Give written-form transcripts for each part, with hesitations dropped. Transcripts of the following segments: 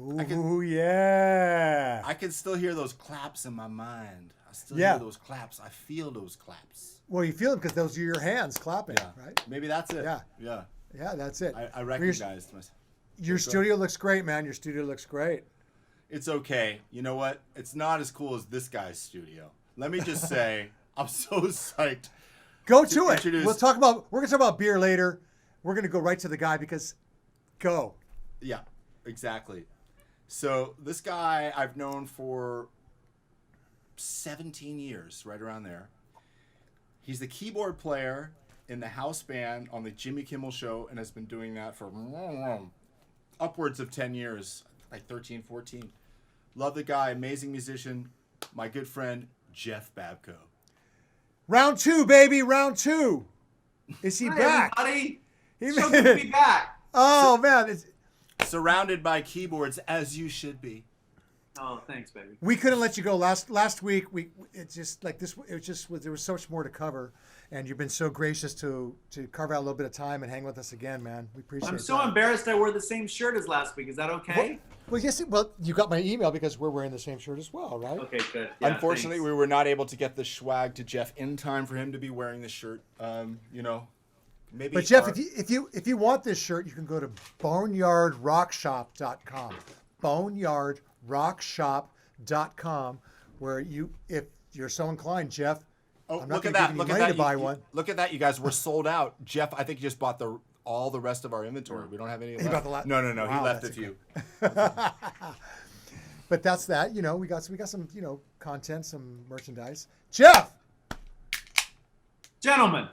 Ooh, yeah. I can still hear those claps in my mind. I still hear those claps. I feel those claps. Well, you feel them because those are your hands clapping, right? Maybe that's it. Yeah, that's it. I recognized myself. Your studio looks great, man. Your studio looks great. It's okay. You know what? It's not as cool as this guy's studio. Let me just say, I'm so psyched. Go to it. We're gonna talk about beer later. We're gonna go right to the guy because go. Yeah, exactly. So this guy I've known for 17 years, right around there. He's the keyboard player in the house band on the Jimmy Kimmel Show and has been doing that for upwards of 10 years, like 13, 14. Love the guy, amazing musician, my good friend, Jeff Babko. Round 2, baby, round 2. Is he back? Everybody. So good to be back. Oh, man. Surrounded by keyboards, as you should be. Oh, thanks, baby. We couldn't let you go last week. It's just like this. It was just there was so much more to cover, and you've been so gracious to carve out a little bit of time and hang with us again, man. We appreciate it. I'm so embarrassed I wore the same shirt as last week. Is that okay? Well, yes. Well, you got my email because we're wearing the same shirt as well, right? Okay, good. Yeah, Unfortunately, thanks. we were not able to get the swag to Jeff in time for him to be wearing the shirt. Maybe. But Jeff, if you want this shirt, you can go to boneyardrockshop.com. Boneyardrockshop.com, where if you're so inclined, Jeff. Oh, I'm not look at gonna that! give you Look money at that! to buy one. Look at that! You guys, we're sold out. Jeff, I think he just bought all the rest of our inventory. We don't have any left. He bought the No. Wow, He left a few. But that's that. We got some content, some merchandise. Jeff, Gentlemen,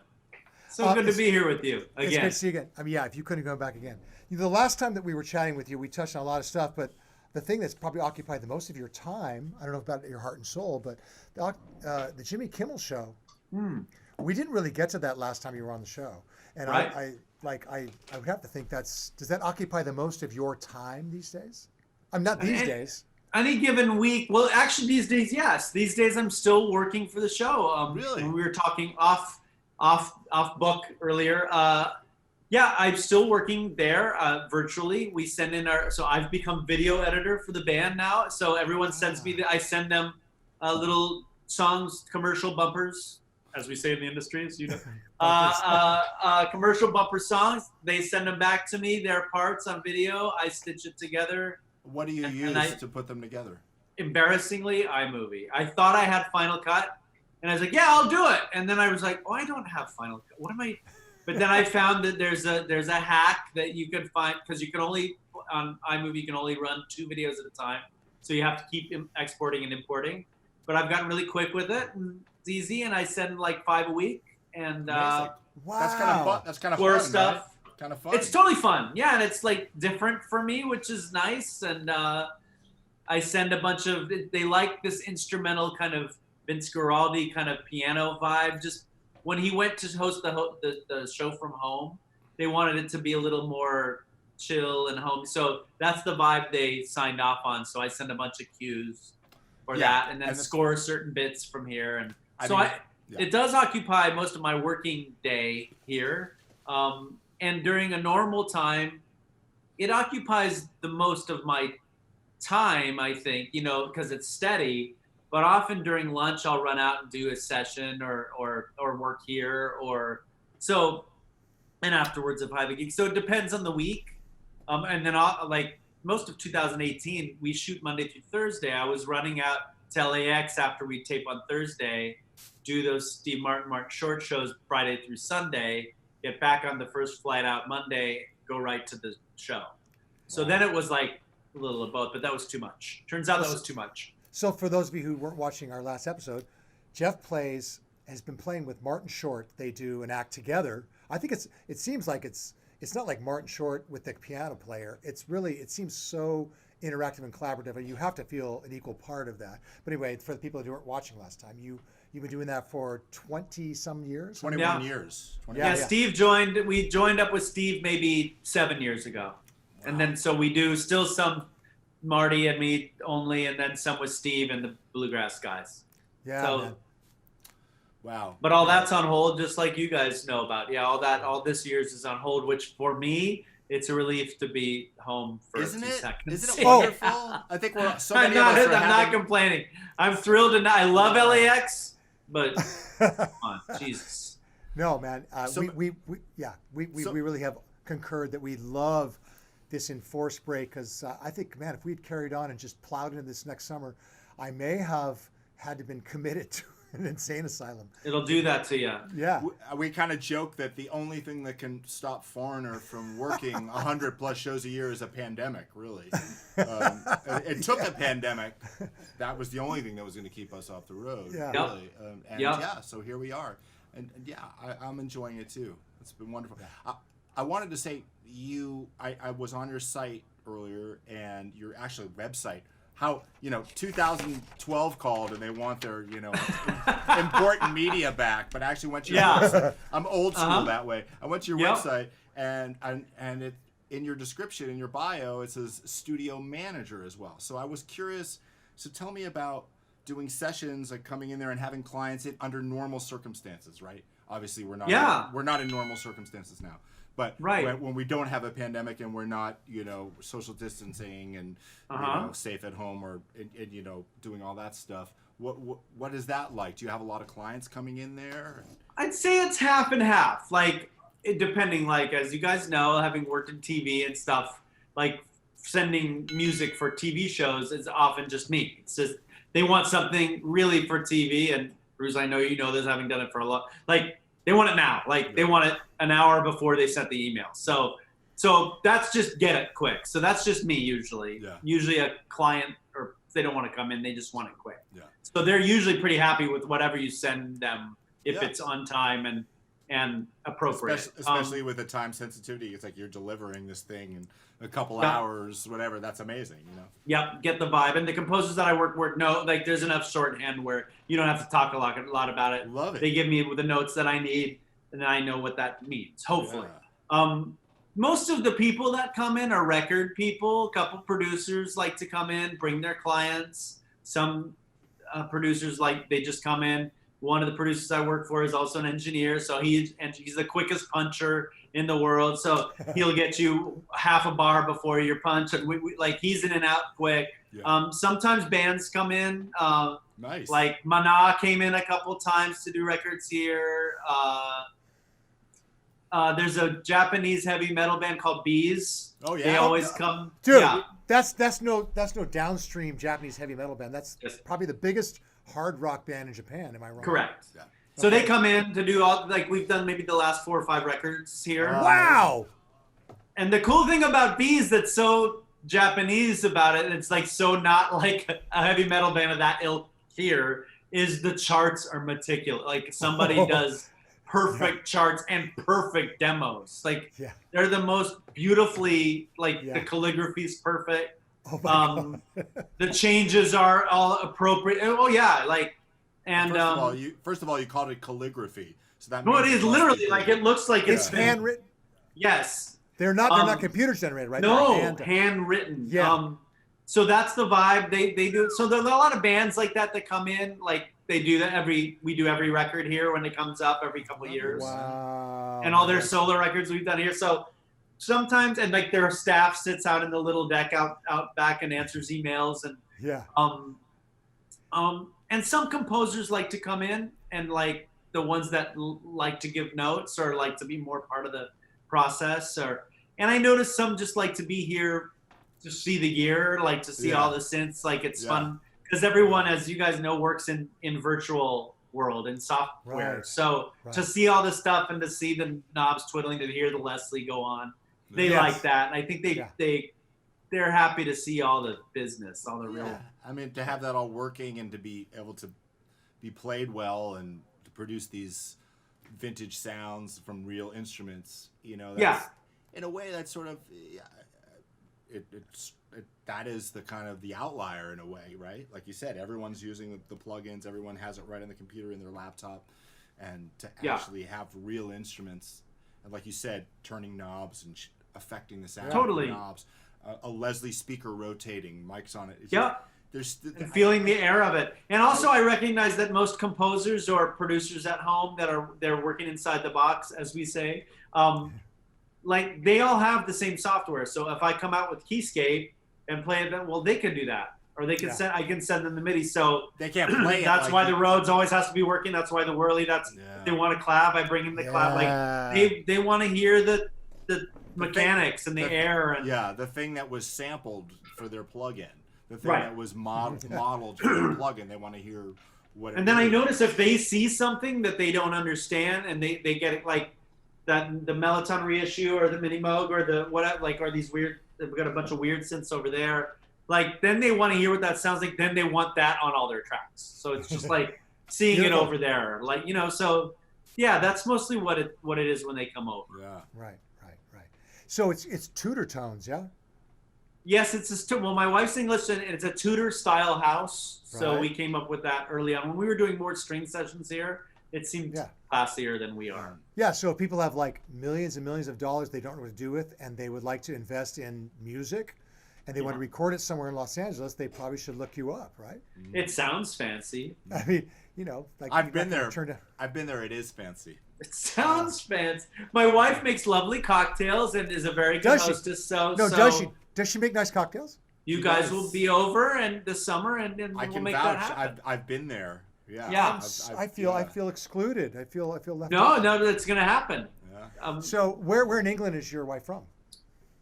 so good to be here with you again. It's good to see you again. I mean, yeah, if you couldn't go back again. The last time that we were chatting with you, we touched on a lot of stuff, but the thing that's probably occupied the most of your time, I don't know about your heart and soul, but the Jimmy Kimmel Show. We didn't really get to that last time you were on the show, and right. I would have to think does that occupy the most of your time these days? I'm not these days. Any given week, well, actually, these days, yes. These days, I'm still working for the show. Really? When we were talking off book earlier. Yeah, I'm still working there virtually. We send in so I've become video editor for the band now. So everyone sends me I send them little songs, commercial bumpers, as we say in the industry, as you know. Commercial bumper songs. They send them back to me. Their parts on video. I stitch it together. What do you use to put them together? Embarrassingly, iMovie. I thought I had Final Cut, and I was like, "Yeah, I'll do it." And then I was like, "Oh, I don't have Final Cut. What am I?" But then I found that there's a hack that you can find because you can only on iMovie you can only run 2 videos at a time, so you have to keep exporting and importing. But I've gotten really quick with it, and it's easy, and I send like 5 a week, and Wow. That's kind of fun. That's kind of blur fun, stuff. right? Kind of fun. It's totally fun, yeah, and it's like different for me, which is nice. And I send a bunch of. They like this instrumental kind of Vince Guaraldi kind of piano vibe. Just when he went to host the show from home, they wanted it to be a little more chill and home. So that's the vibe they signed off on. So I send a bunch of cues for that, and then score certain bits from here. And it does occupy most of my working day here. And during a normal time, it occupies the most of my time, I think, because it's steady. But often during lunch, I'll run out and do a session or work here and afterwards if I have a gig. So it depends on the week. And then like most of 2018, we shoot Monday through Thursday. I was running out to LAX after we tape on Thursday, do those Steve Martin short shows Friday through Sunday, get back on the first flight out Monday, go right to the show. So then it was like a little of both, but that was too much. Turns out that was too much. So for those of you who weren't watching our last episode, Jeff has been playing with Martin Short. They do an act together. I think it seems like it's not like Martin Short with the piano player. It seems so interactive and collaborative, and you have to feel an equal part of that. But anyway, for the people who weren't watching last time, you've been doing that for 20-some years? 21 years. 21. Yeah, Steve joined. We joined up with Steve maybe 7 years ago. Wow. And then so we do still some Marty and me only, and then some with Steve and the Bluegrass guys. Yeah. So, man. Wow. But all that's on hold, just like you guys know about. Yeah, all this year's is on hold, which for me it's a relief to be home for Isn't a few it? seconds. Isn't it wonderful? I think we're so many of us are I'm not having. complaining. I'm thrilled and I love LAX, but come on, Jesus. No, man. So- we really have concurred that we love this enforced break because I think, man, if we'd carried on and just plowed into this next summer, I may have had to been committed to an insane asylum. It'll do that to you. Yeah. We kind of joke that the only thing that can stop Foreigner from working 100 plus shows a year is a pandemic, really. It took a pandemic. That was the only thing that was going to keep us off the road, Yeah. really. And Yep. yeah, so here we are. And yeah, I'm enjoying it too. It's been wonderful. I wanted to say, I was on your site earlier and your actual website. How 2012 called and they want their important media back, but I actually went to your website. I'm old school that way. I went to your website and it in your description in your bio it says studio manager as well. So I was curious. So tell me about doing sessions, like coming in there and having clients under normal circumstances, right? Obviously we're not in normal circumstances now. But when we don't have a pandemic and we're not, social distancing and safe at home or doing all that stuff, what is that like? Do you have a lot of clients coming in there? I'd say it's half and half. Like depending, like as you guys know, having worked in TV and stuff, like sending music for TV shows is often just me. It's just they want something really for TV, and Bruce, I know you know this, having done it for a lot. Like they want it now. Like they want it an hour before they sent the email. So that's just get it quick. So that's just me usually. Yeah. Usually a client, or if they don't want to come in, they just want it quick. Yeah. So they're usually pretty happy with whatever you send them if it's on time and appropriate. Especially with the time sensitivity. It's like you're delivering this thing in a couple hours, whatever. That's amazing, Yep, get the vibe. And the composers that I work no, like there's enough shorthand where you don't have to talk a lot about it. Love it. They give me the notes that I need, and I know what that means, hopefully. Yeah. Most of the people that come in are record people. A couple producers like to come in, bring their clients. Some producers they just come in. One of the producers I work for is also an engineer, so he's the quickest puncher in the world. So he'll get you half a bar before your punch, and he's in and out quick. Yeah. Sometimes bands come in. Nice. Like Mana came in a couple times to do records here. There's a Japanese heavy metal band called Bees. Oh yeah, they always come. Dude, yeah. that's no downstream Japanese heavy metal band. That's probably the biggest hard rock band in Japan. Am I wrong? Correct. Yeah. So they come in to do all we've done maybe the last 4 or 5 records here. Wow. And the cool thing about Bees that's so Japanese about it, and it's so not like a heavy metal band of that ilk here, is the charts are meticulous. Like somebody does perfect charts and perfect demos. They're the most beautifully the calligraphy's perfect. Oh my God. The changes are all appropriate. Oh yeah, and first of all, you called it calligraphy, so that no, it is literally it looks like it's handwritten. Yes, they're not computer generated, right? No, handwritten. Yeah. So that's the vibe they do. So there are a lot of bands like that come in. They do that we do every record here when it comes up every couple of years. Wow. And all their solo records we've done here. So sometimes, and their staff sits out in the little deck out back and answers emails and and some composers like to come in and the ones that like to give notes or like to be more part of the process and I noticed some just like to be here to see the gear, to see all the synths. It's fun because everyone, as you guys know, works in virtual world in software. Right. So to see all the stuff and to see the knobs twiddling, to hear the Leslie go on, they like that. And I think they're happy to see all the business, all the real. I mean, to have that all working and to be able to be played well and to produce these vintage sounds from real instruments, that's, in a way that's sort of, that is the kind of the outlier in a way, right? Like you said, everyone's using the plugins, everyone has it right on the computer in their laptop, and to actually have real instruments, and like you said, turning knobs and affecting the sound of the knobs, a Leslie speaker rotating, mics on it. And feeling the air of it. And also I recognize that most composers or producers at home they're working inside the box, as we say, like they all have the same software. So if I come out with Keyscape and play it, well, they can do that, or they can send. I can send them the MIDI. So they can't play it. That's why the Rhodes always has to be working. That's why the Whirly. If they want to clap, I bring in the clap. Like they want to hear the mechanics and the air. And the thing that was sampled for their plugin, the thing that was modeled for their plugin, they want to hear what. And then I notice if they see something that they don't understand, and they get it like that, the Melloton reissue or the Mini Moog or the whatever, like are these weird. They've got a bunch of weird synths over there. Like, then they want to hear what that sounds like. Then they want that on all their tracks. So it's just like seeing it over there. Like, so yeah, that's mostly what it is when they come over. Yeah. Right. So it's Tudor tones, yeah? Yes, well, my wife's English, and it's a Tudor style house. So we came up with that early on. When we were doing more string sessions here, it seemed classier than we are. Yeah, so if people have like millions and millions of dollars they don't know what to do with, and they would like to invest in music, and they want to record it somewhere in Los Angeles, they probably should look you up, right? It sounds fancy. I mean, like I've been there. I've been there. It is fancy. It sounds fancy. My wife makes lovely cocktails and is a very good hostess. Does she make nice cocktails? You guys will be over this summer, and we'll make that happen. I've been there. Yeah. Yeah. I feel excluded. I feel left out. No, that's gonna happen. Yeah. So where in England is your wife from?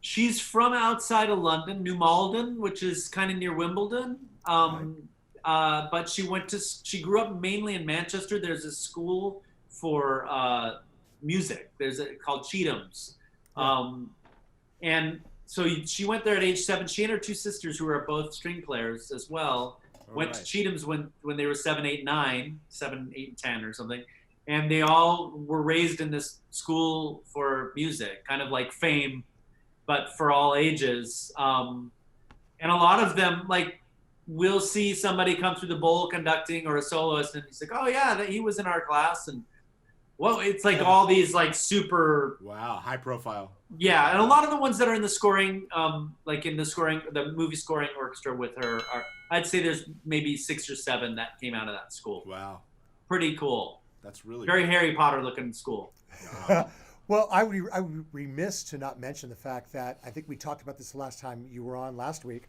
She's from outside of London, New Malden, which is kind of near Wimbledon. But she grew up mainly in Manchester. There's a school for music. There's called Cheatham's. And so she went there at age 7. She and her 2 sisters, who are both string players as well, went to Cheatham's when they were 7, 8, 9, 7, 8, and 10 or something. And they all were raised in this school for music, kind of like Fame, but for all ages. And a lot of them, like, we'll see somebody come through the bowl conducting or a soloist, and he's like, oh yeah, he was in our class. And well, it's like all these like super high profile. Yeah, and a lot of the ones that are in the scoring, the movie scoring orchestra with her I'd say there's maybe 6 or 7 that came out of that school. Wow. Pretty cool. That's really very cool. Harry Potter looking school. Wow. Well, I would be remiss to not mention the fact that I think we talked about this the last time you were on last week,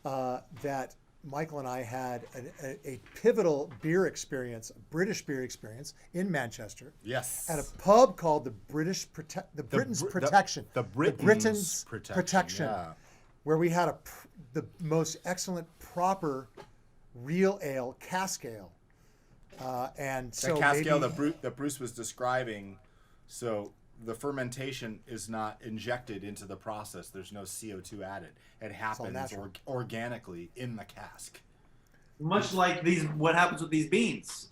that Michael and I had a pivotal British beer experience in Manchester. Yes. At a pub called the Britain's Protection. The Britain's Protection. Yeah. Where we had the most excellent proper real ale, cask ale. And so cask ale that Bruce was describing, so the fermentation is not injected into the process. There's no CO2 added. It happens organically in the cask. Much like what happens with these beans.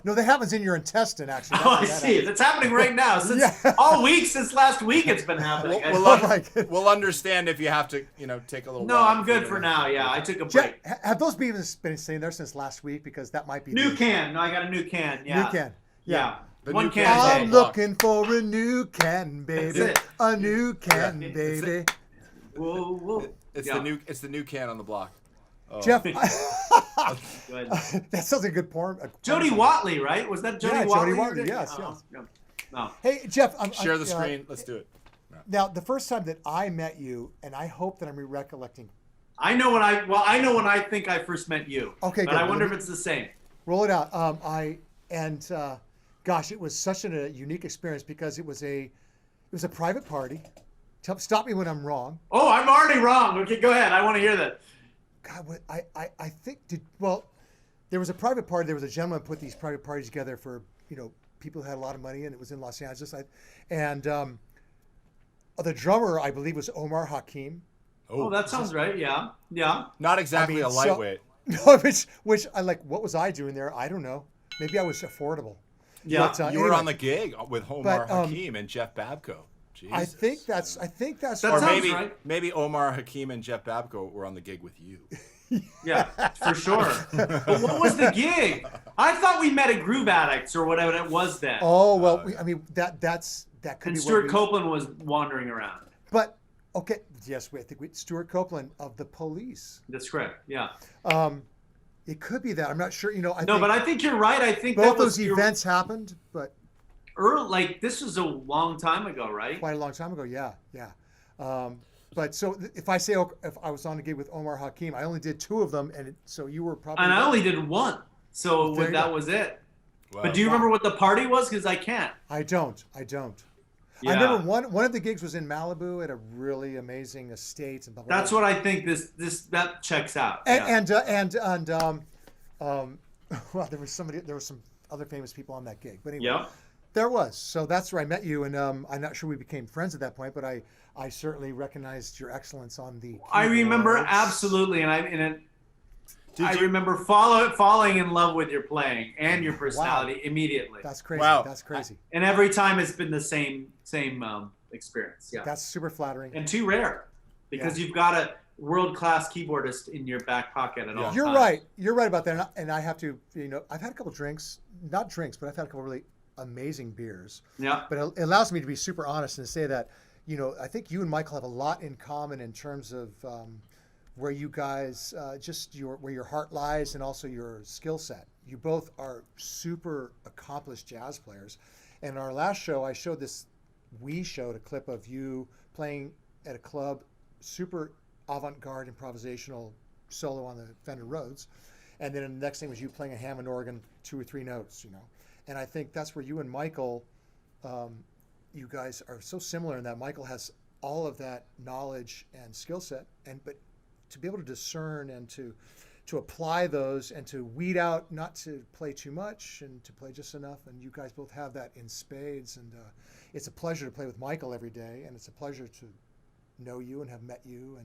No, that happens in your intestine, actually. I see. That's happening right now. All week since last week, it's been happening. We'll understand if you have to, take a little. No, I'm good for now. Yeah, I took a break. Have those beans been staying there since last week? Because that might be new can. No, I got a new can. Yeah. New can. Yeah. One can. I'm looking for a new can, baby. A new can, baby. Whoa. It's the new can on the block. Oh. Jeff, that sounds like a good porn. Jody Watley, right? Was that Jody Watley? Jody Watley, yes. No. Hey, Jeff. Share the screen. Let's do it. No. Now, the first time that I met you, and I hope that I'm recollecting. I know when I think I first met you. Okay, but good. I wonder if it's the same. Roll it out. Gosh, it was such a unique experience because it was a private party. Stop me when I'm wrong. Oh, I'm already wrong. Okay, go ahead. I want to hear that. God, what I think there was a private party. There was a gentleman who put these private parties together for people who had a lot of money, and it was in Los Angeles. The drummer, I believe, was Omar Hakim. Oh, that sounds right. Yeah. Not exactly a lightweight. No, which I like. What was I doing there? I don't know. Maybe I was affordable. Yeah, but, you were on the gig with Omar Hakim and Jeff Babko. Jesus. I think that's or maybe Omar Hakim and Jeff Babko were on the gig with you. Yeah, for sure. But what was the gig? I thought we met at Groove Addicts or whatever it was then. Oh well, that could and be. Stuart Copeland was wandering around. But okay, yes, I think Stuart Copeland of the Police. That's correct. Yeah. It could be that. I'm not sure. But I think you're right. I think both those events happened, but early, like this was a long time ago, right? Quite a long time ago. Yeah, yeah. But so if I say if I was on a gig with Omar Hakim, I only did 2 of them, and so you were probably. And I only did 1, so There you that go. was it. Wow. But do you remember what the party was? Because I can't. I don't. Yeah. I remember one of the gigs was in Malibu at a really amazing estate and blah, blah, That's blah. what I think. That checks out. And Yeah. well, there was some other famous people on that gig, but anyway, Yep. there was. So that's where I met you, and I'm not sure we became friends at that point, but I certainly recognized your excellence on the. I remember keyboards. absolutely, and Did I you- remember falling in love with your playing and your personality immediately. That's crazy. Wow. That's crazy. And every time it's been the same experience. Yeah. That's super flattering. And too rare, because you've got a world-class keyboardist in your back pocket at all You're times. right. You're right about that. And I have to, I've had a couple drinks, not drinks, but I've had a couple really amazing beers. Yeah. But it allows me to be super honest and say that, I think you and Michael have a lot in common in terms of where you guys where your heart lies and also your skill set. You both are super accomplished jazz players. And in our last show, we showed a clip of you playing at a club, super avant-garde improvisational solo on the Fender Rhodes. And then the next thing was you playing a Hammond organ, 2 or 3 notes, And I think that's where you and Michael, you guys are so similar in that Michael has all of that knowledge and skill set, but to be able to discern and to apply those and to weed out, not to play too much and to play just enough. And you guys both have that in spades. And it's a pleasure to play with Michael every day, and it's a pleasure to know you and have met you.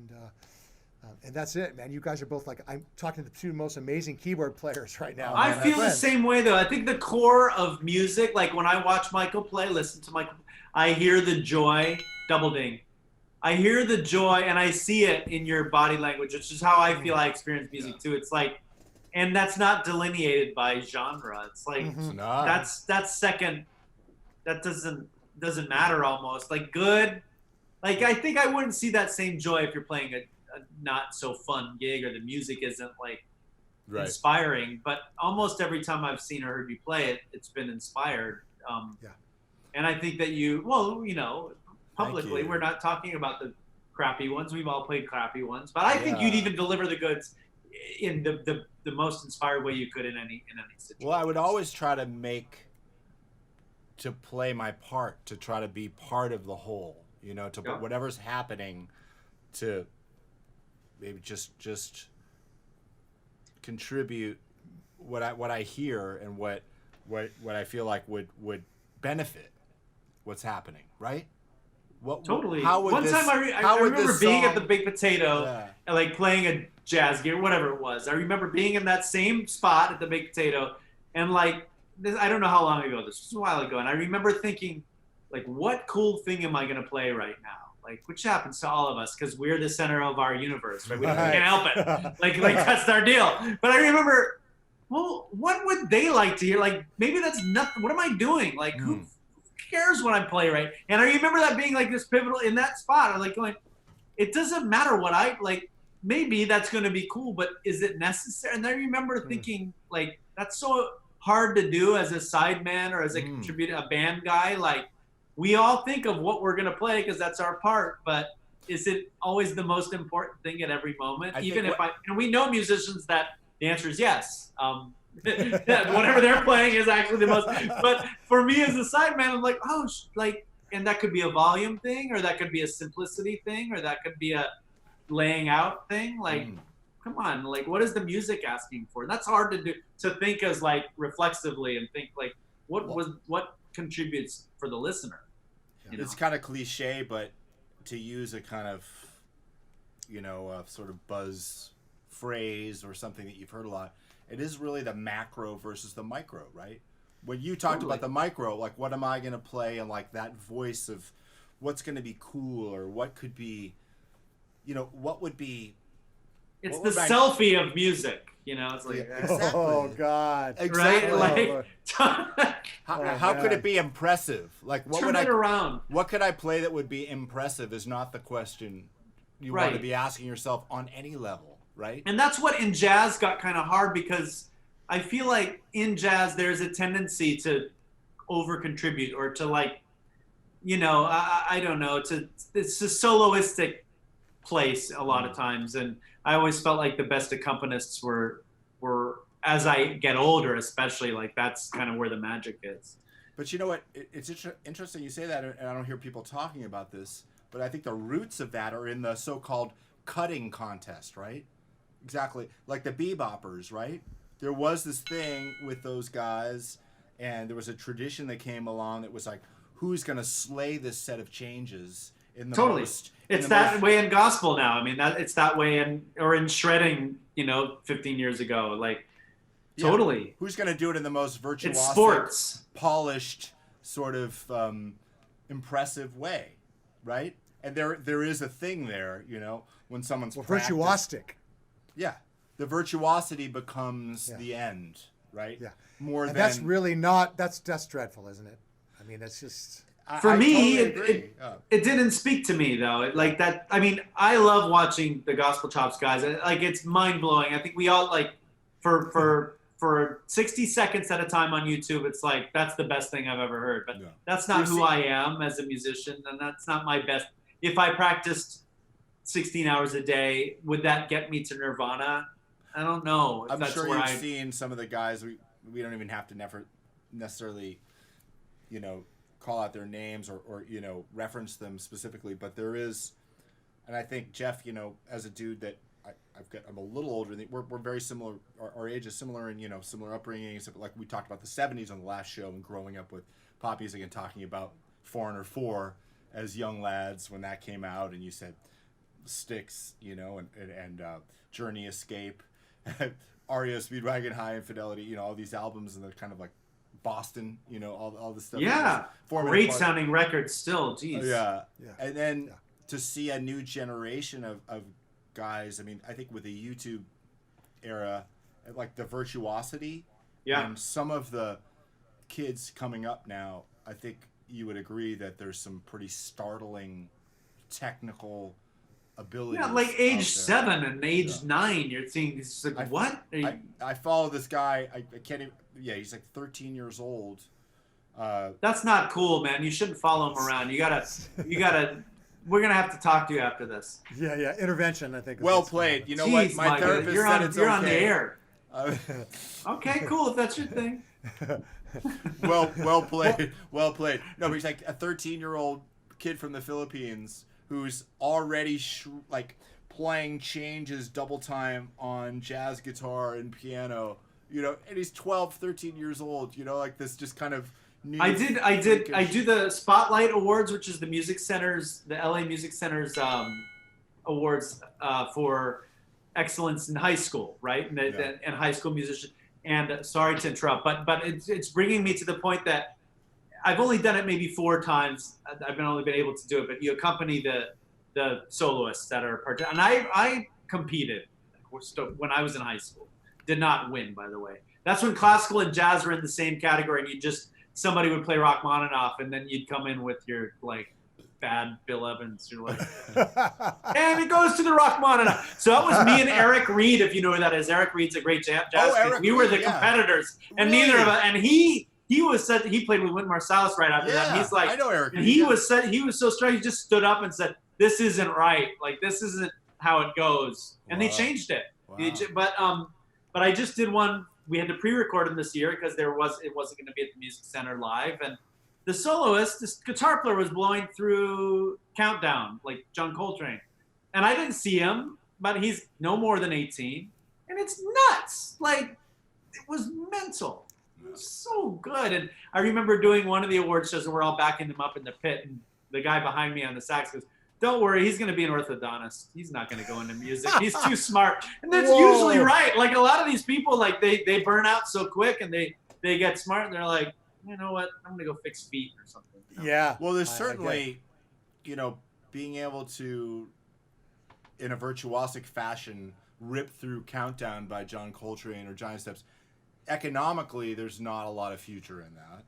And that's it, man. You guys are both I'm talking to the 2 most amazing keyboard players right now. I man. feel the Friends. same way though. I think the core of music, like when I watch Michael play, listen to Michael, I hear the joy, double ding. I hear the joy and I see it in your body language, which is how I feel I experience music too. It's like, and that's not delineated by genre. It's like, It's not. that's second, that doesn't matter almost. Like good, like I think I wouldn't see that same joy if you're playing a not so fun gig or the music isn't like Right. inspiring, but almost every time I've seen or heard you play it, it's been inspired. Yeah. And I think that publicly, you. we're not talking about the crappy ones. We've all played crappy ones, but I think you'd even deliver the goods in the most inspired way you could in any situation. Well, I would always try to play my part, to try to be part of the whole, whatever's happening, to maybe just contribute what I hear and what I feel like would benefit what's happening, right? Totally. How would One this, time I how would remember this being song- at the Big Potato Yeah. and like playing a jazz gig, whatever it was. I remember being in that same spot at the Big Potato, and like this, I don't know how long ago this was, a while ago, and I remember thinking, like, what cool thing am I going to play right now? Like, which happens to all of us because we're the center of our universe, right? We can't help it. Like that's our deal. But I remember, well, what would they like to hear? Like, maybe that's nothing. What am I doing? Like, who cares what I play, right? And I remember that being like this pivotal in that spot. I'm like going, it doesn't matter what I like. Maybe that's going to be cool, but is it necessary? And I remember thinking, like, that's so hard to do as a sideman or as a contributor, a band guy. Like, we all think of what we're going to play because that's our part, but is it always the most important thing at every moment? And we know musicians that the answer is yes. Whatever they're playing is actually the most. But for me as a sideman, I'm like, and that could be a volume thing, or that could be a simplicity thing, or that could be a laying out thing. Like, come on, like, what is the music asking for? That's hard to do, to think as like reflexively and think like, what contributes for the listener? It's kind of cliche, but to use a kind of, sort of buzz phrase or something that you've heard a lot, it is really the macro versus the micro, right? When you talked about the micro, like, what am I going to play, and like that voice of what's going to be cool, or what could be, what would be. It's the selfie of music, it's like, exactly. Oh God! Exactly. Right? Like, how could it be impressive? Like, around. What could I play that would be impressive is not the question you want to be asking yourself on any level, right? And that's what in jazz got kind of hard, because I feel like in jazz there's a tendency to over contribute or to like, I don't know, it's a soloistic place a lot of times, and I always felt like the best accompanists were as I get older, especially, like that's kind of where the magic is. But you know what? It's interesting you say that, and I don't hear people talking about this. But I think the roots of that are in the so-called cutting contest, right? Exactly, like the beboppers, right? There was this thing with those guys, and there was a tradition that came along that was like, who's going to slay this set of changes in the Totally. most... It's that way in gospel now. I mean, it's that way in shredding, 15 years ago. Like, totally. Who's going to do it in the most virtuosic, it's sports, polished, sort of impressive way, right? And there is a thing there, when someone's virtuosic. Yeah, the virtuosity becomes the end, right? Yeah, more and than that's really not. That's dreadful, isn't it? I mean, it's just. For me, totally it didn't speak to me though. Like that. I mean, I love watching the Gospel Chops guys. Like it's mind blowing. I think we all like for 60 seconds at a time on YouTube. It's like that's the best thing I've ever heard. But that's not who I am as a musician, and that's not my best. If I practiced 16 hours a day, would that get me to Nirvana? I don't know. I'm sure you've seen some of the guys. We don't even have to necessarily, call out their names or reference them specifically. But there is, and I think Jeff, as a dude that I'm a little older than we're very similar. Our age is similar and similar upbringings. Like we talked about the '70s on the last show and growing up with pop music and talking about Foreigner 4 as young lads when that came out, and you said Styx, and Journey Escape, REO Speedwagon High Infidelity, all these albums, and they're kind of like Boston, all this stuff. Yeah, great sounding records still. Jeez. Yeah. And then to see a new generation of guys, I mean, I think with the YouTube era, like the virtuosity, and some of the kids coming up now, I think you would agree that there's some pretty startling technical abilities. Yeah, like age 7 and age 9, you're seeing these. Like, what? I follow this guy. I can't even. Yeah, he's like 13 years old. That's not cool, man. You shouldn't follow him around. You gotta. We're gonna have to talk to you after this. Yeah. Intervention, I think. Well played. You know what? My therapist said it's okay. You're on the air. Okay, cool. If that's your thing. Well played. Well played. No, but he's like a 13-year-old kid from the Philippines who's already playing changes double time on jazz guitar and piano. And he's 12, 13 years old. Like this just kind of. I do the Spotlight Awards, which is the LA Music Center's awards for excellence in high school, right? And high school musician. And sorry to interrupt, but it's bringing me to the point that I've only done it maybe 4 times. I've only been able to do it, but you accompany the soloists that are part. And I competed when I was in high school. Did not win, by the way. That's when classical and jazz were in the same category, and somebody would play Rachmaninoff, and then you'd come in with your bad Bill Evans. You're like, and it goes to the Rachmaninoff. So that was me and Eric Reed, if you know who that is. Eric Reed's a great jazz kid. We were the competitors, and neither of us. And he played with Wynton Marsalis right after that. And he's like, I know Eric. And he was so strong. He just stood up and said, "This isn't right. Like this isn't how it goes." And they changed it. Wow. But I just did one. We had to pre-record them this year because it wasn't going to be at the Music Center live, and the soloist, this guitar player, was blowing through Countdown like John Coltrane, and I didn't see him, but he's no more than 18, and it's nuts. Like it was mental. It was so good, and I remember doing one of the award shows, and we're all backing them up in the pit, and the guy behind me on the sax goes, "Don't worry, he's going to be an orthodontist. He's not going to go into music. He's too smart." And that's usually right. Like a lot of these people, like they burn out so quick and they get smart and they're like, you know what? I'm going to go fix feet or something. Yeah. Well, there's certainly, being able to, in a virtuosic fashion, rip through Countdown by John Coltrane or Giant Steps. Economically, there's not a lot of future in that.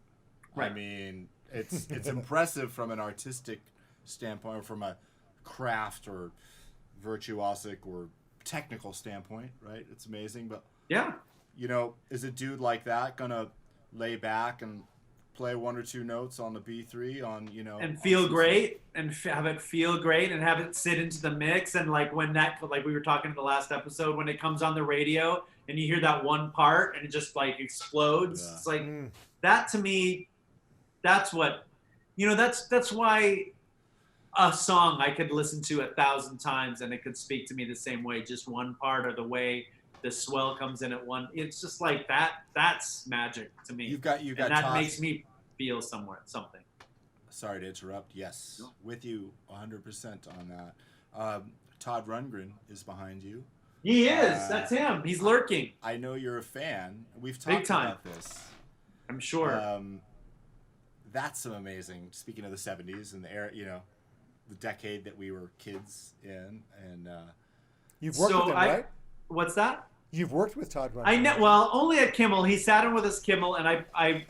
Right. I mean, it's impressive from an artistic standpoint, or from a craft or virtuosic or technical standpoint, right? It's amazing, but is a dude like that gonna lay back and play one or two notes on the B3 on, you know, and feel great and have it feel great and have it sit into the mix. And like when that, like we were talking in the last episode, when it comes on the radio and you hear that one part and it just like explodes, it's like that to me, that's what, you know, that's why a song I could listen to 1,000 times and it could speak to me the same way, just one part or the way the swell comes in at one. It's just like that's magic to me. You've got and that Todd. makes me feel something. Sorry to interrupt. Yes, with you 100% on that. Todd Rundgren is behind you. He is. That's him. He's lurking. I know you're a fan. We've talked about this. I'm sure. That's some amazing. Speaking of the 70s and the era, you know, the decade that we were kids in, and you've worked with him, right? What's that? You've worked with Todd Rundgren. I know. Well, only at Kimmel. He sat in with us, Kimmel, and I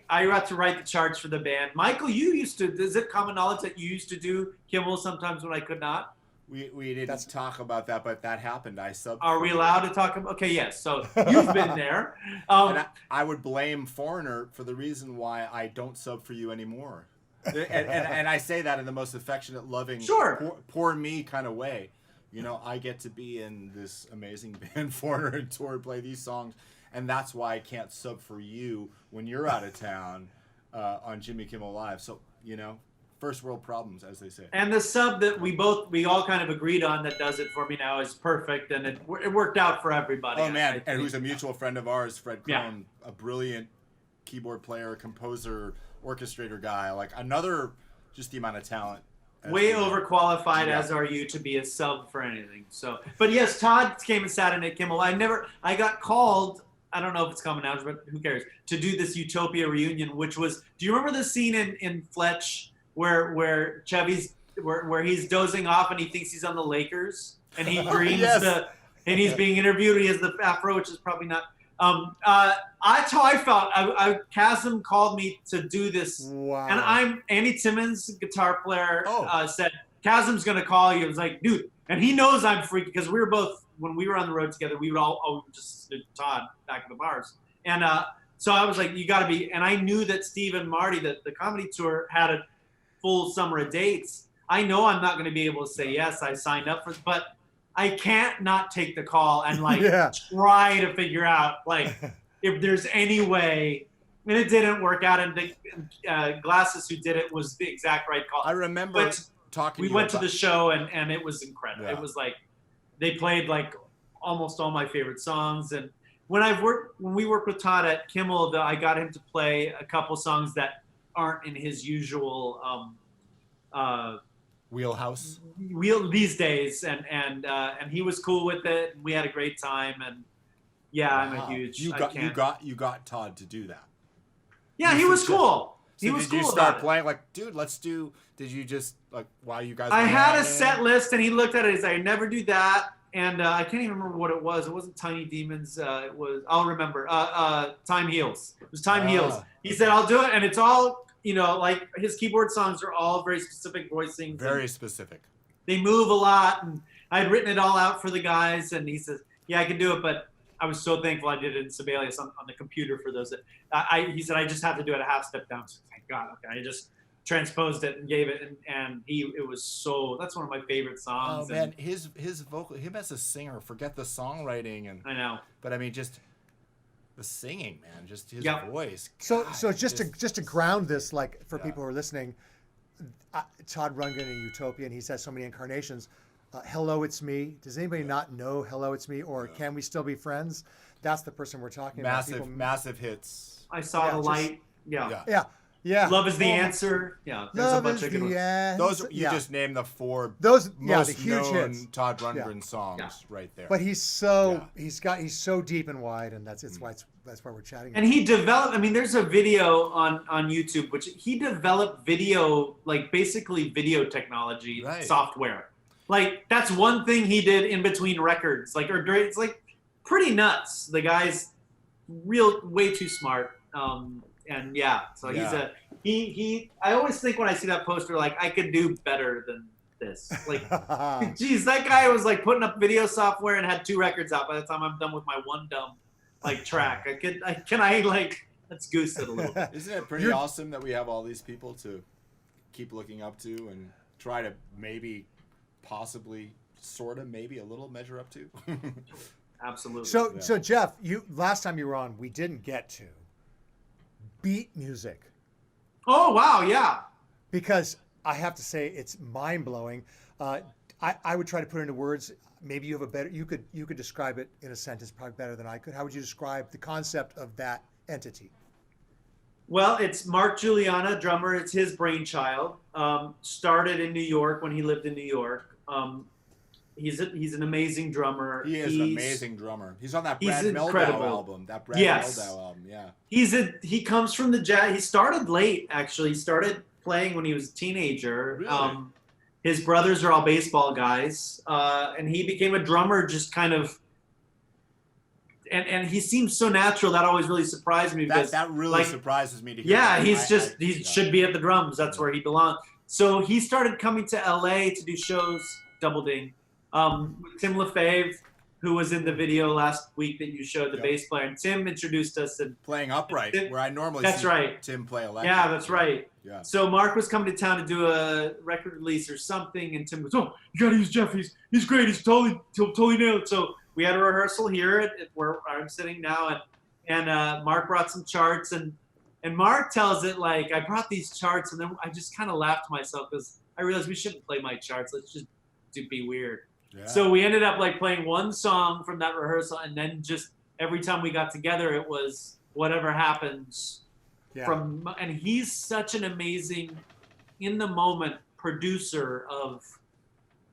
got to write the charts for the band. Michael, you used to. Is it common knowledge that you used to do Kimmel sometimes when I could not? We didn't talk about that, but that happened. I subbed. Are we allowed to talk about? Okay, yes. So you've been there. And I would blame Foreigner for the reason why I don't sub for you anymore. and I say that in the most affectionate, loving, poor me kind of way. You know, I get to be in this amazing band, Foreigner, and tour and play these songs, and that's why I can't sub for you when you're out of town on Jimmy Kimmel Live. So, you know, first world problems, as they say. And the sub that we all kind of agreed on that does it for me now is perfect, and it worked out for everybody. Oh, man, and who's a mutual friend of ours, Fred Krohn, a brilliant keyboard player, composer, orchestrator guy, like another, just the amount of talent. Way overqualified, as are you, to be a sub for anything. So, but yes, Todd came and sat in at Kimmel. I got called, I don't know if it's common knowledge, but who cares, to do this Utopia reunion, which was, do you remember the scene in Fletch where Chevy's, where he's dozing off and he thinks he's on the Lakers and he dreams and he's being interviewed, he has the afro, which is probably not, that's how I felt. Chasm called me to do this. Wow. And Andy Timmons, guitar player, said, Chasm's going to call you. I was like, dude. And he knows I'm freaky because we were both, when we were on the road together, we would all just Todd back at the bars. And so I was like, you got to be. And I knew that Steve and Marty, that the comedy tour had a full summer of dates. I know I'm not going to be able to say yes. I signed up for it, but I can't not take the call and try to figure out if there's any way. And it didn't work out. And the Glasses, who did it, was the exact right call. I remember talking. We went to the show and it was incredible. Yeah. It was like they played almost all my favorite songs. And when we worked with Todd at Kimmel, I got him to play a couple songs that aren't in his usual wheelhouse these days, and he was cool with it. We had a great time, and I'm a huge. You got Todd to do that. Yeah, he was cool. So he was did cool. You start playing dude? Let's do. Did you just while you guys? I had a set list, and he looked at it. He's like, I never do that, and I can't even remember what it was. It wasn't Tiny Demons. It was. I'll remember. Time Heals. It was Time Heals. He said, I'll do it, and it's all. You know, his keyboard songs are all very specific voicings. Very specific. They move a lot, and I'd written it all out for the guys, and he says, yeah, I can do it, but I was so thankful I did it in Sibelius on the computer for those that, he said, I just have to do it a half step down. So thank God, okay. I just transposed it and gave it, and it was so, that's one of my favorite songs. Oh, man, his vocal, him as a singer, forget the songwriting. I know. But I mean, just the singing, man, just his voice. So just to ground this, for people who are listening, Todd Rundgren in Utopia, and he's had so many incarnations. Hello, It's Me. Does anybody not know Hello, It's Me, or Can We Still Be Friends? That's the person we're talking about. Massive hits. I Saw the Light. Yeah. Love Is the Answer. Yeah. There's a bunch of good ones. Those you just named the four most the huge known hits. Todd Rundgren songs right there. But he's so deep and wide, and that's why we're chatting. And he developed. I mean, there's a video on YouTube which he developed video, basically video technology software. That's one thing he did in between records. It's pretty nuts. The guy's way too smart. And he's I always think when I see that poster, I could do better than this. Geez, that guy was putting up video software and had 2 records out by the time I'm done with my one dumb track. let's goose it a little bit. Isn't it pretty awesome that we have all these people to keep looking up to and try to maybe, possibly, sort of, maybe a little measure up to? Absolutely. So Jeff, last time you were on, we didn't get to beat music. Oh wow, yeah. Because I have to say it's mind blowing. I would try to put it into words. Maybe you have a better. You could describe it in a sentence probably better than I could. How would you describe the concept of that entity? Well, it's Mark Juliana, drummer. It's his brainchild. Started in New York when he lived in New York. He's an amazing drummer. He is an amazing drummer. He's on that Brad incredible. Meldau album. That Brad Meldau album, yeah. He comes from the jazz. He started late, actually. He started playing when he was a teenager. Really? His brothers are all baseball guys, and he became a drummer just kind of. And he seems so natural. That always really surprised me. Because, that really surprises me to hear. Yeah, he should be at the drums. That's where he belongs. So he started coming to LA to do shows, Double Ding, with Tim LaFave, who was in the video last week that you showed, the bass player. And Tim introduced us. And playing upright, where I normally see Tim play electric. Yeah, that's right. Yeah. So Mark was coming to town to do a record release or something, and Tim goes, "Oh, you gotta use Jeff. He's great. He'll totally nailed it." So we had a rehearsal here at where I'm sitting now, and Mark brought some charts, and Mark tells it like, I brought these charts, and then I just kind of laughed to myself because I realized we shouldn't play my charts. Let's just be weird. Yeah. So we ended up like playing one song from that rehearsal, and then just every time we got together, it was whatever happens. Yeah. And he's such an amazing, in the moment, producer of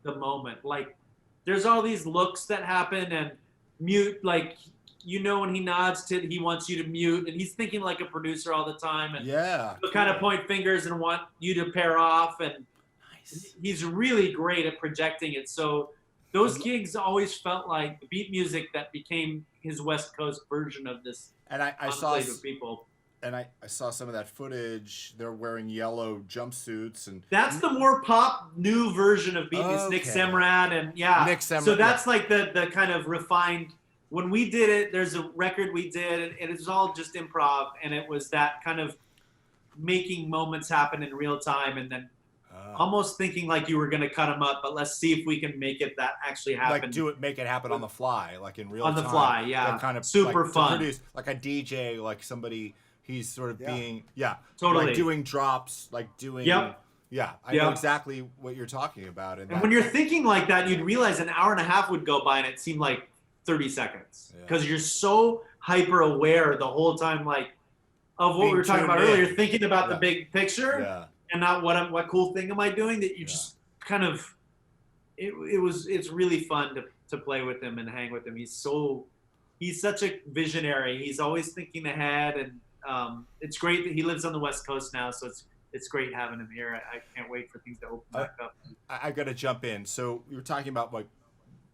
the moment. Like, there's all these looks that happen and mute, like, when he nods he wants you to mute, and he's thinking like a producer all the time, and he'll kind of point fingers and want you to pair off, and he's really great at projecting it. So those gigs always felt like the beat music that became his West Coast version of this. And I saw with people. And I saw some of that footage. They're wearing yellow jumpsuits, and that's the more pop new version of beat music. Nick Semrad, and Nick Semrad. So that's like the kind of refined. When we did it, there's a record we did, and it was all just improv, and it was that kind of making moments happen in real time, and then almost thinking like you were going to cut them up, but let's see if we can make it that actually happen. Like make it happen on the fly, like in real time. On the fly, yeah. Kind of super like, fun. To produce, like a DJ, like somebody. He's sort of being, totally, like doing drops, like doing, I know exactly what you're talking about. And when you're thinking like that, you'd realize an hour and a half would go by and it seemed like 30 seconds because you're so hyper aware the whole time, like of what we were talking about earlier, thinking about the big picture and not what cool thing am I doing, that you just kind of, it's really fun to play with him and hang with him. He's such a visionary. He's always thinking ahead, and it's great that he lives on the West Coast now, so it's great having him here. I can't wait for things to open back up. I got to jump in. So you were talking about like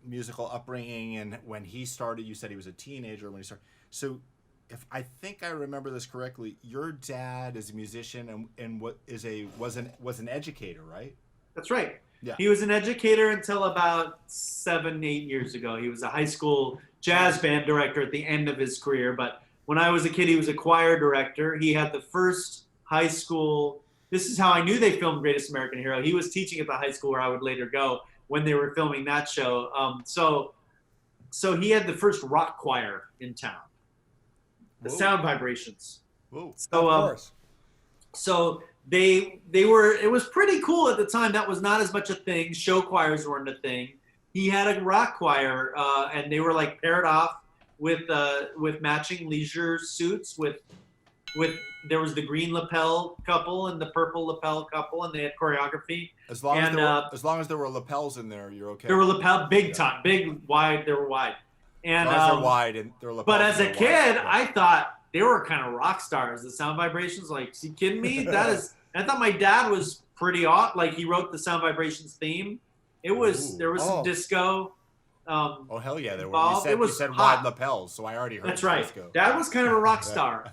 musical upbringing, and when he started, you said he was a teenager when he started. So if I think I remember this correctly, your dad is a musician and was an educator, right? That's right. Yeah. He was an educator until about 7-8 years ago. He was a high school jazz band director at the end of his career, but when I was a kid, he was a choir director. He had the first high school. This is how I knew they filmed Greatest American Hero. He was teaching at the high school where I would later go when they were filming that show. So he had the first rock choir in town, the Sound Vibrations. Whoa. So, of course. So they were. It was pretty cool at the time. That was not as much a thing. Show choirs weren't a thing. He had a rock choir, and they were like paired off with matching leisure suits with there was the green lapel couple and the purple lapel couple, and they had choreography. As long as there were lapels in there, you're okay. There were lapel time, big, wide. They were wide, and as long as they're wide and they're lapels. But as a kid, I thought they were kind of rock stars. The Sound Vibrations, like, is he kidding me? I thought my dad was pretty odd. Like, he wrote the Sound Vibrations theme. There was some disco. Hell yeah, there were. You said wide lapels, so I already heard. That's right. Disco. Dad was kind of a rock star.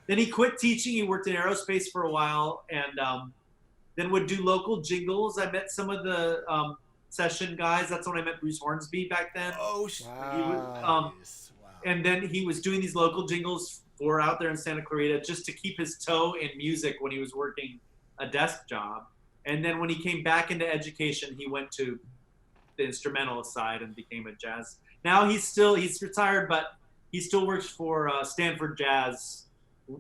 Then he quit teaching. He worked in aerospace for a while, and then would do local jingles. I met some of the session guys. That's when I met Bruce Hornsby back then. Oh, wow. And then he was doing these local jingles for out there in Santa Clarita just to keep his toe in music when he was working a desk job. And then when he came back into education, he went to the instrumental side and became a jazz. Now he's retired, but he still works for Stanford Jazz,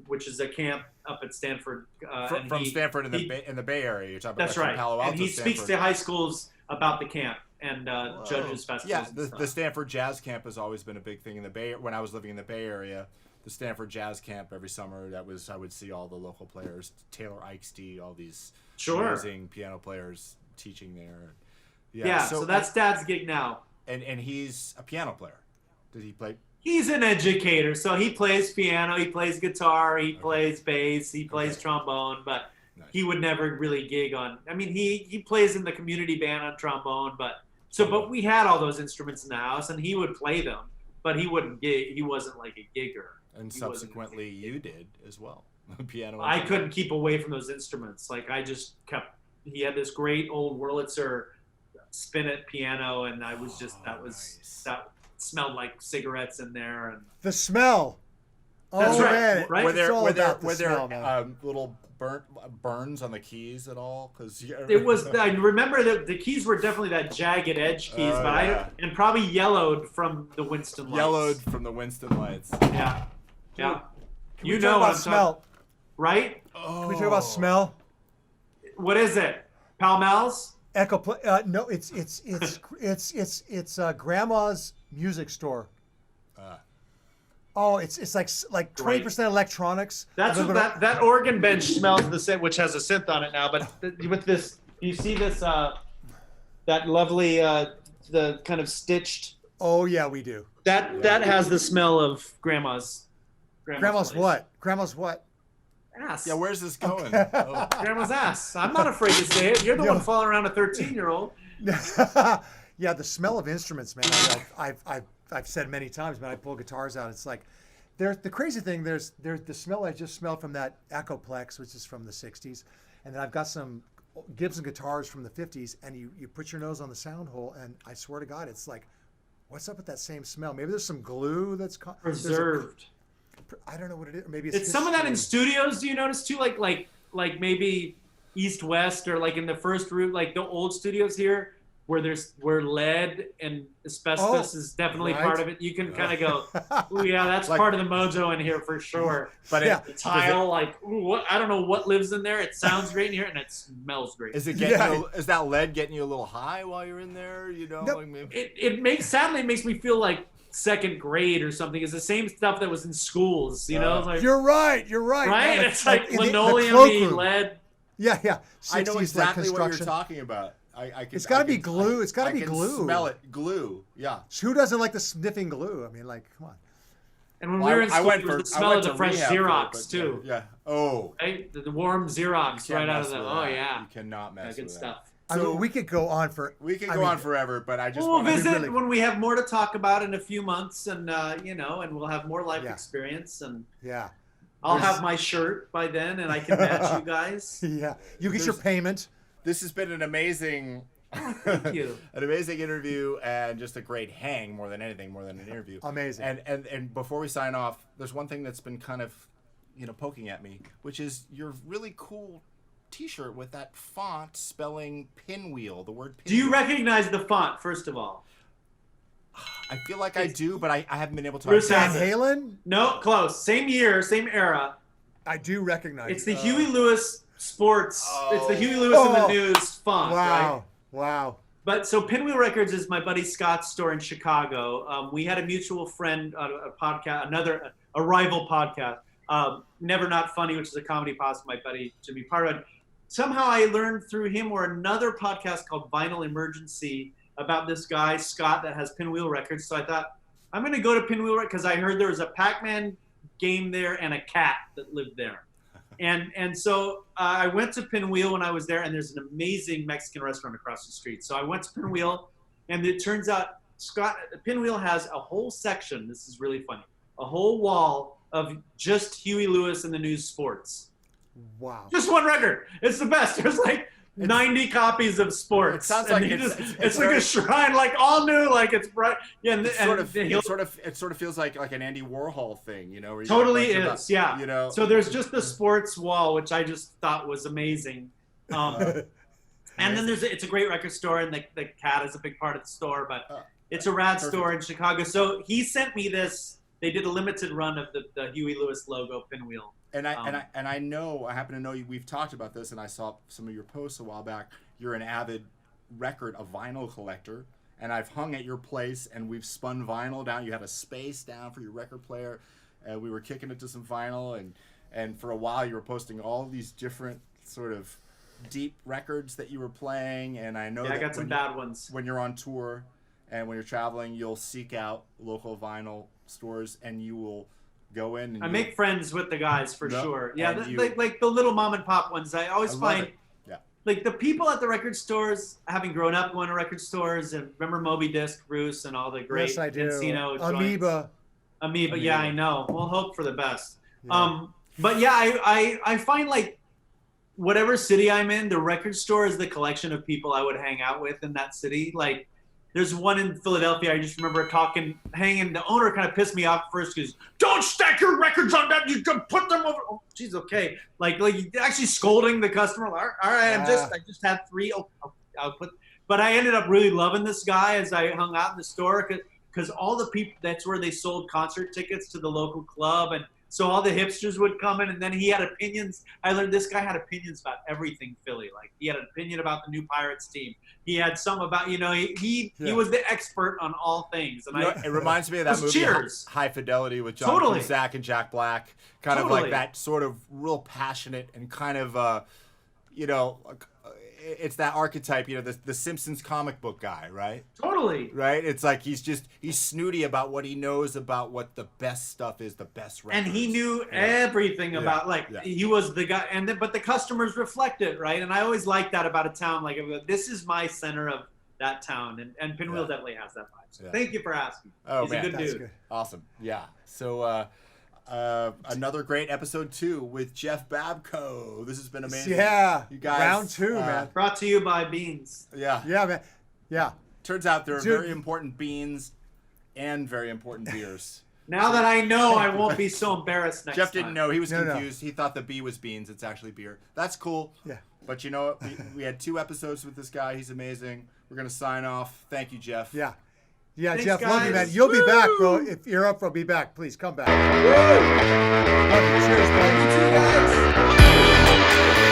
which is a camp up at Stanford. From Stanford in the Bay Area. You're talking that's about right. Palo Alto, and he Stanford. speaks to high schools about the camp and judges festivals. Yeah, and stuff. the Stanford Jazz Camp has always been a big thing in the Bay. When I was living in the Bay Area, the Stanford Jazz Camp every summer, I would see all the local players, Taylor Ikesty, all these amazing piano players teaching there. Yeah, so that's Dad's gig now. And he's a piano player. Does he play? He's an educator, so he plays piano, he plays guitar, he plays bass, he plays trombone, but he would never really gig on. I mean, he plays in the community band on trombone, but we had all those instruments in the house, and he would play them, but he wouldn't gig. He wasn't like a gigger. And subsequently, you did as well. Piano. I couldn't keep away from those instruments. Like I just kept. He had this great old Wurlitzer spinet piano, and I was just that smelled like cigarettes in there. And the smell. That's right. Man. Right? Were there smell, little burns on the keys at all? Because it was. I remember that the keys were definitely that jagged edge keys, and probably yellowed from the Winston lights. Yellowed from the Winston lights. Yeah. Yeah. Can we talk about smell? Right? Oh. Can we talk about smell? What is it? Pall Malls? No, it's grandma's music store. It's like 20% electronics. That's what that organ bench smells the same, which has a synth on it now. But with this, you see this that lovely the kind of stitched. Oh yeah, we do. That has the smell of grandma's. Grandma's what? Grandma's what? Ass. Yeah, where's this going? Okay. Oh. Grandma's ass. I'm not afraid to say it. You're the one following around a 13-year-old. Yeah, the smell of instruments, man. I've said many times, man. I pull guitars out. It's like, the crazy thing. There's the smell I just smelled from that Echoplex, which is from the '60s, and then I've got some Gibson guitars from the '50s, and you put your nose on the sound hole, and I swear to God, it's like, what's up with that same smell? Maybe there's some glue that's preserved. I don't know what it is. Maybe it's some of that in studios. Do you notice too? Like maybe East West or like in the first route, like the old studios here, where lead and asbestos is definitely part of it. You can kind of go, oh yeah, that's like, part of the mojo in here for sure. But the tile, I don't know what lives in there. It sounds great in here and it smells great. Is it is that lead getting you a little high while you're in there? You know, no, like maybe... it makes me feel like second grade or something. It's the same stuff that was in schools, you know? Like, you're right. Right? It's like linoleum lead. Yeah. I know exactly what you're talking about. It's got to be glue. It's got to be glue. I can smell it. Glue. Yeah. Who doesn't like the sniffing glue? I mean, like, come on. And when we were in school, it was the smell of the fresh Xerox, too. Yeah. Oh. Right? The warm Xerox right out of the... Oh, yeah. You cannot mess with good stuff. So, I mean, we could go on forever, but I just we'll visit when we have more to talk about in a few months, and and we'll have more life experience, and I'll have my shirt by then, and I can match you guys. Yeah, you get your payment. This has been an amazing, thank you, an amazing interview, and just a great hang more than an interview. Amazing. And before we sign off, there's one thing that's been kind of, poking at me, which is your really cool T-shirt with that font spelling pinwheel, the word pinwheel. Do you recognize the font, first of all? I feel like I do, but I haven't been able to. Bruce Van Halen? No, close. Same year, same era. I do recognize it's the Huey Lewis Sports. It's the Huey Lewis in the News font, right? Wow. But so Pinwheel Records is my buddy Scott's store in Chicago. We had a mutual friend on a podcast, a rival podcast, Never Not Funny, which is a comedy podcast my buddy Jimmy Pardo. Somehow I learned through him or another podcast called Vinyl Emergency about this guy, Scott, that has Pinwheel Records. So I thought, I'm going to go to Pinwheel Records because I heard there was a Pac-Man game there and a cat that lived there. And so I went to Pinwheel when I was there, and there's an amazing Mexican restaurant across the street. So I went to Pinwheel, and it turns out Pinwheel has a whole section, this is really funny, a whole wall of just Huey Lewis and the News Sports. Wow. Just one record. It's the best. There's like 90 copies of sports. It sounds and like he it's it's like very- a shrine, like all new, like it's bright. Yeah, and, It sort of feels like an Andy Warhol thing, you know. Where you got a totally bunch of is, yeah. You know. So there's just the sports wall, which I just thought was amazing. And then it's a great record store, and the cat is a big part of the store, but it's a rad store in Chicago. So he sent me this. They did a limited run of the Huey Lewis logo pinwheel. And I know, I happen to know we've talked about this, and I saw some of your posts a while back. You're an avid a vinyl collector, and I've hung at your place, and we've spun vinyl down. You had a space down for your record player, and we were kicking it to some vinyl, and for a while you were posting all these different sort of deep records that you were playing, and I know I got some bad ones. When you're on tour and when you're traveling, you'll seek out local vinyl stores, and you will go in. And I make friends with the guys for sure. Yeah, and like the little mom and pop ones. I always find, yeah, like the people at the record stores, having grown up going to record stores, and remember Moby Disc, Bruce, and all the great Yes, I do. Encino Amoeba. Amoeba. Yeah, I know. We'll hope for the best. Yeah. But yeah, I find like whatever city I'm in, the record store is the collection of people I would hang out with in that city. Like, there's one in Philadelphia. I just remember hanging. The owner kind of pissed me off first because don't stack your records on that. You can put them over. Oh, geez, okay. Like actually scolding the customer. All right, I just had 3. I'll put. But I ended up really loving this guy as I hung out in the store because all the people. That's where they sold concert tickets to the local club, and so all the hipsters would come in, and then he had opinions. I learned this guy had opinions about everything Philly. Like he had an opinion about the new Pirates team. He had some about, he was the expert on all things. And it reminds me of that movie Cheers. High Fidelity with John Cusack and Jack Black. Kind of like that sort of real passionate and kind of, it's that archetype, the Simpsons comic book guy, right? Totally. Right? It's like he's snooty about what he knows about what the best stuff is, the best records. And he knew everything about, he was the guy, but the customers reflect it, right? And I always like that about a town. Like, this is my center of that town. And Pinwheel definitely has that vibe. So thank you for asking. Oh, He's man. a good dude. Good. Awesome. Yeah. So, another great episode 2 with Jeff Babko. This has been amazing. Yeah, you guys. Round 2, man. Brought to you by Beans. Yeah. Yeah, man. Yeah. Turns out there are very important beans and very important beers. Now that I know, I won't be so embarrassed next time. Jeff didn't know. He was confused. No. He thought the B was beans. It's actually beer. That's cool. Yeah. But you know what? We had 2 episodes with this guy. He's amazing. We're going to sign off. Thank you, Jeff. Yeah. Yeah, Thanks, Jeff, love you, man. guys. You'll be back, bro. If you're up for be back, please come back. Love you. Cheers, buddy. You too, guys.